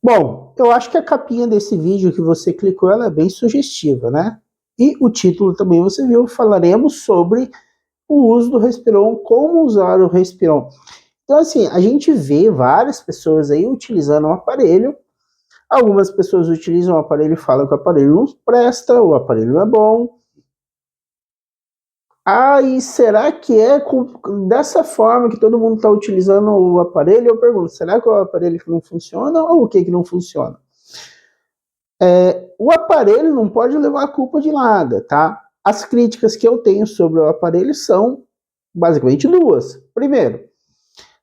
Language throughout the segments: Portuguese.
Bom, eu acho que a capinha desse vídeo que você clicou, ela é bem sugestiva, né? E o título também você viu, falaremos sobre o uso do Respiron, como usar o Respiron. Então, assim, a gente vê várias pessoas aí utilizando o aparelho. Algumas pessoas utilizam o aparelho e falam que o aparelho não presta, o aparelho não é bom. Ah, e será que é dessa forma que todo mundo está utilizando o aparelho? Eu pergunto, será que o aparelho não funciona ou o que não funciona? O aparelho não pode levar a culpa de nada, tá? As críticas que eu tenho sobre o aparelho são basicamente duas. Primeiro,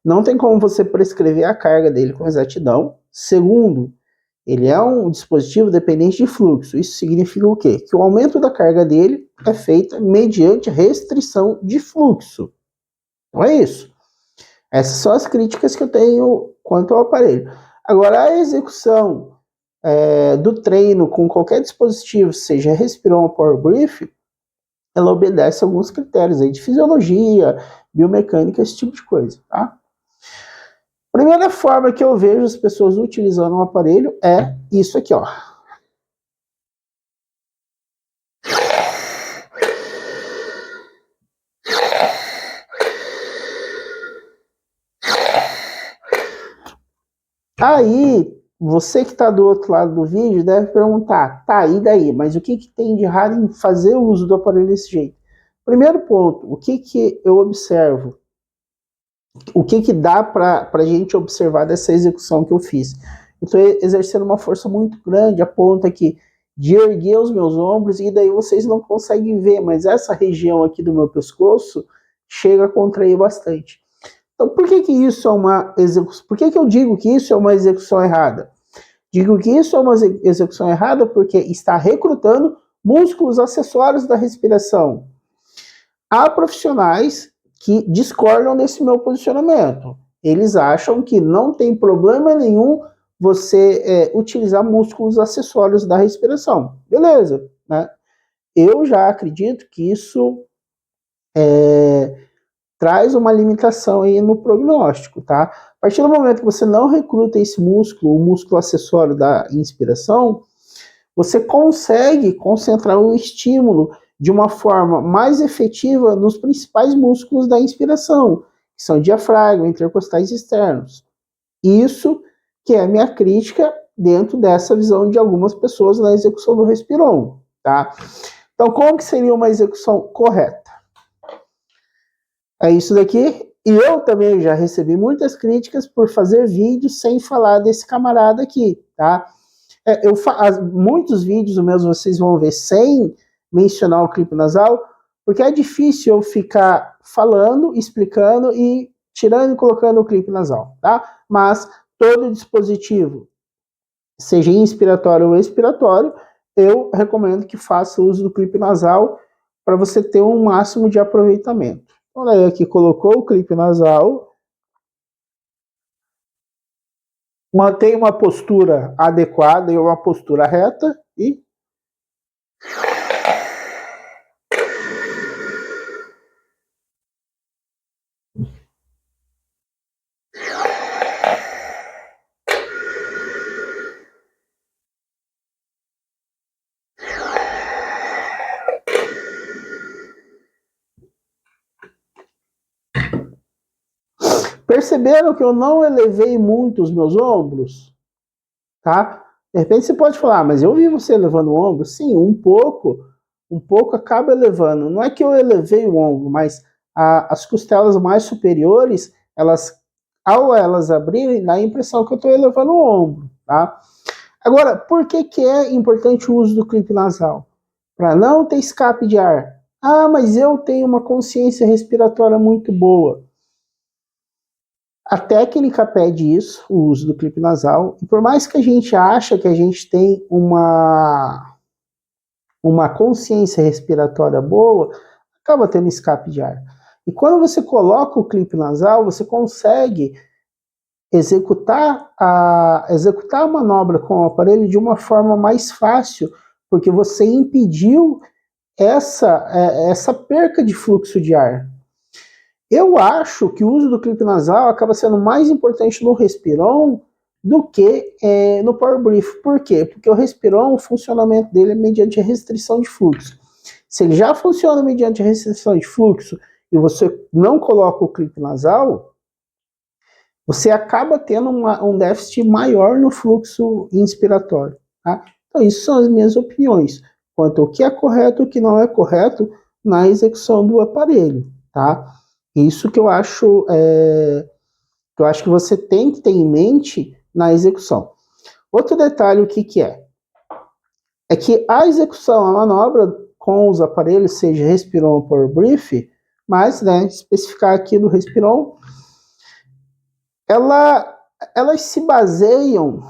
não tem como você prescrever a carga dele com exatidão. Segundo, ele é um dispositivo dependente de fluxo. Isso significa o quê? Que o aumento da carga dele é feita mediante restrição de fluxo. Então é isso. Essas são as críticas que eu tenho quanto ao aparelho. Agora, a execução do treino com qualquer dispositivo, seja Respiron ou Power Brief, ela obedece a alguns critérios aí de fisiologia, biomecânica, esse tipo de coisa, tá? Primeira forma que eu vejo as pessoas utilizando um aparelho é isso aqui, ó. Aí, você que está do outro lado do vídeo deve perguntar, tá, e daí? Mas o que tem de errado em fazer o uso do aparelho desse jeito? Primeiro ponto, o que eu observo? O que dá para a gente observar dessa execução que eu fiz? Eu estou exercendo uma força muito grande, a ponto aqui de erguer os meus ombros, e daí vocês não conseguem ver, mas essa região aqui do meu pescoço chega a contrair bastante. Então, por que isso é uma execução? Por que eu digo que isso é uma execução errada? Digo que isso é uma execução errada porque está recrutando músculos acessórios da respiração. Há profissionais que discordam desse meu posicionamento. Eles acham que não tem problema nenhum você utilizar músculos acessórios da respiração. Beleza, né? Eu já acredito que isso traz uma limitação aí no prognóstico, tá? A partir do momento que você não recruta esse músculo, o músculo acessório da inspiração, você consegue concentrar o estímulo de uma forma mais efetiva nos principais músculos da inspiração, que são diafragma, intercostais externos. Isso que é a minha crítica dentro dessa visão de algumas pessoas na execução do Respiron, tá? Então, como que seria uma execução correta? É isso daqui. E eu também já recebi muitas críticas por fazer vídeos sem falar desse camarada aqui, tá? Muitos vídeos meus vocês vão ver sem mencionar o clipe nasal, porque é difícil eu ficar falando, explicando e tirando e colocando o clipe nasal, tá? Mas todo dispositivo, seja inspiratório ou expiratório, eu recomendo que faça uso do clipe nasal para você ter um máximo de aproveitamento. Olha aí, aqui colocou o clipe nasal, mantém uma postura adequada e uma postura reta e perceberam que eu não elevei muito os meus ombros? Tá? De repente você pode falar, mas eu vi você elevando o ombro. Sim, um pouco acaba elevando. Não é que eu elevei o ombro, mas as costelas mais superiores, ao elas abrirem, dá a impressão que eu estou elevando o ombro, tá? Agora, por que é importante o uso do clipe nasal? Para não ter escape de ar. Ah, mas eu tenho uma consciência respiratória muito boa. A técnica pede isso, o uso do clipe nasal, e por mais que a gente ache que a gente tem uma consciência respiratória boa, acaba tendo escape de ar. E quando você coloca o clipe nasal, você consegue executar a manobra com o aparelho de uma forma mais fácil, porque você impediu essa perca de fluxo de ar. Eu acho que o uso do clipe nasal acaba sendo mais importante no Respiron do que no Power Brief. Por quê? Porque o Respiron, o funcionamento dele é mediante restrição de fluxo. Se ele já funciona mediante restrição de fluxo e você não coloca o clipe nasal, você acaba tendo um déficit maior no fluxo inspiratório. Tá? Então, isso são as minhas opiniões quanto ao que é correto e o que não é correto na execução do aparelho. Tá? Isso que eu acho que você tem que ter em mente na execução. Outro detalhe, o que é? É que a execução, a manobra com os aparelhos, seja Respiron ou Power Brief, mas, especificar aqui do Respiron, elas se baseiam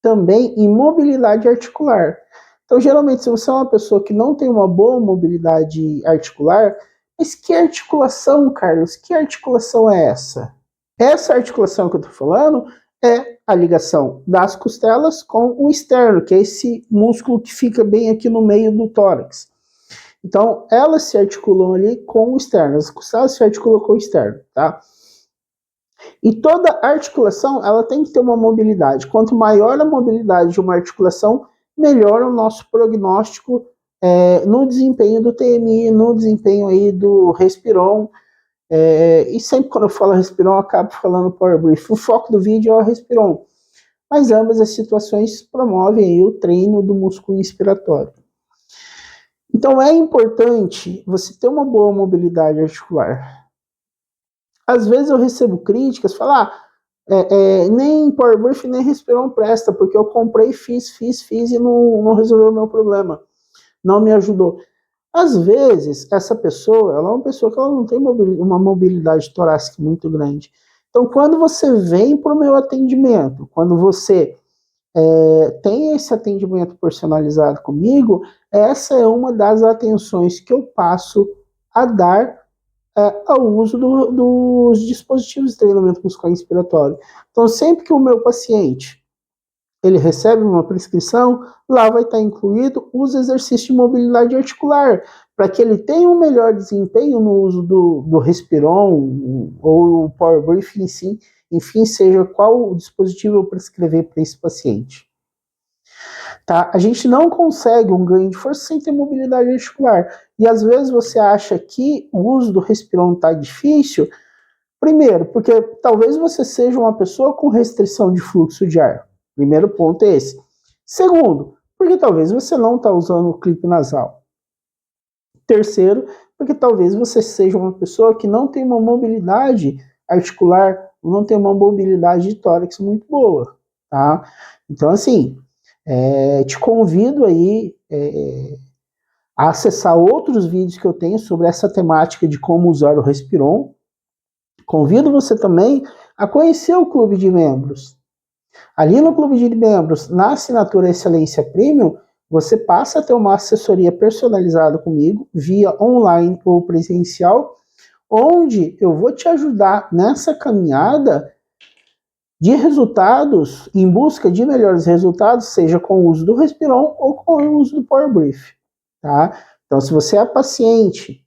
também em mobilidade articular. Então, geralmente, se você é uma pessoa que não tem uma boa mobilidade articular, mas que articulação, Carlos? Que articulação é essa? Essa articulação que eu estou falando é a ligação das costelas com o externo, que é esse músculo que fica bem aqui no meio do tórax. Então, elas se articulam ali com o externo, as costelas se articulam com o externo, tá? E toda articulação, ela tem que ter uma mobilidade. Quanto maior a mobilidade de uma articulação, melhor o nosso prognóstico no desempenho do TMI, no desempenho aí do Respiron. E sempre quando eu falo Respiron, eu acabo falando Power Brief. O foco do vídeo é o Respiron. Mas ambas as situações promovem aí o treino do músculo inspiratório. Então é importante você ter uma boa mobilidade articular. Às vezes eu recebo críticas, falar, nem Power Brief nem Respiron presta, porque eu comprei, fiz e não resolveu o meu problema, não me ajudou. Às vezes, essa pessoa, ela é uma pessoa que ela não tem uma mobilidade torácica muito grande. Então, quando você vem para o meu atendimento, quando você tem esse atendimento personalizado comigo, essa é uma das atenções que eu passo a dar ao uso dos dispositivos de treinamento muscular inspiratório. Então, sempre que o meu paciente ele recebe uma prescrição, lá vai estar incluído os exercícios de mobilidade articular, para que ele tenha um melhor desempenho no uso do Respiron ou o Power Brief em si, enfim, seja qual o dispositivo eu prescrever para esse paciente. Tá? A gente não consegue um ganho de força sem ter mobilidade articular. E às vezes você acha que o uso do Respiron está difícil, primeiro, porque talvez você seja uma pessoa com restrição de fluxo de ar. Primeiro ponto é esse. Segundo, porque talvez você não está usando o clipe nasal. Terceiro, porque talvez você seja uma pessoa que não tem uma mobilidade articular, não tem uma mobilidade de tórax muito boa, tá? Então, assim, te convido aí a acessar outros vídeos que eu tenho sobre essa temática de como usar o Respiron. Convido você também a conhecer o clube de membros. Ali no clube de membros, na assinatura Excelência Premium, você passa a ter uma assessoria personalizada comigo, via online ou presencial, onde eu vou te ajudar nessa caminhada de resultados, em busca de melhores resultados, seja com o uso do Respiron ou com o uso do Power Brief. Tá? Então, se você é paciente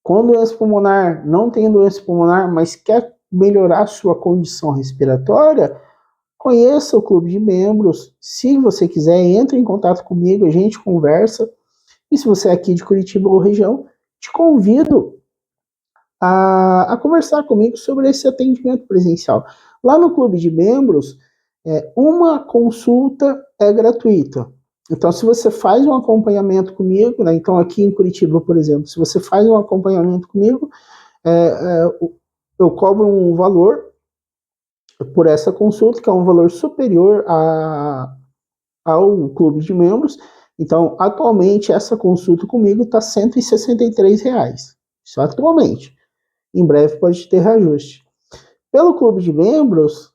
com doença pulmonar, não tem doença pulmonar, mas quer melhorar a sua condição respiratória, conheça o clube de membros. Se você quiser, entre em contato comigo, a gente conversa. E se você é aqui de Curitiba ou região, te convido a conversar comigo sobre esse atendimento presencial. Lá no clube de membros, uma consulta é gratuita. Então, se você faz um acompanhamento comigo, né, então aqui em Curitiba, por exemplo, se você faz um acompanhamento comigo, eu cobro um valor por essa consulta, que é um valor superior ao clube de membros. Então, atualmente, essa consulta comigo está R$ 163. Isso atualmente. Em breve pode ter reajuste. Pelo clube de membros,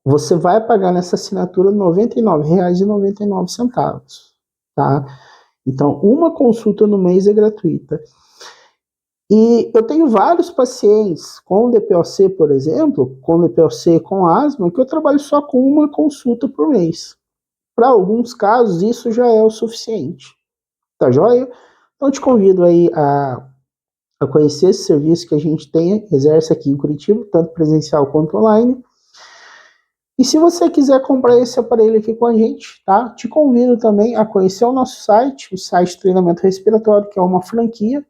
você vai pagar nessa assinatura R$ 99,99. Tá? Então, uma consulta no mês é gratuita. E eu tenho vários pacientes com DPOC, por exemplo, com DPOC com asma, que eu trabalho só com uma consulta por mês. Para alguns casos, isso já é o suficiente. Tá joia? Então, eu te convido aí a conhecer esse serviço que a gente exerce aqui em Curitiba, tanto presencial quanto online. E se você quiser comprar esse aparelho aqui com a gente, tá? Te convido também a conhecer o nosso site, o site Treinamento Respiratório, que é uma franquia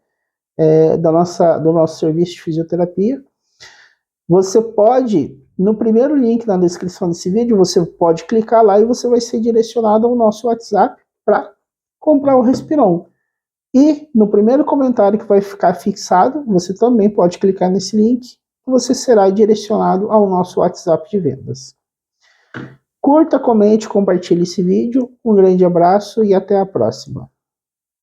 do nosso serviço de fisioterapia. Você pode, no primeiro link na descrição desse vídeo, você pode clicar lá e você vai ser direcionado ao nosso WhatsApp para comprar o Respiron. E no primeiro comentário que vai ficar fixado, você também pode clicar nesse link e você será direcionado ao nosso WhatsApp de vendas. Curta, comente, compartilhe esse vídeo. Um grande abraço e até a próxima.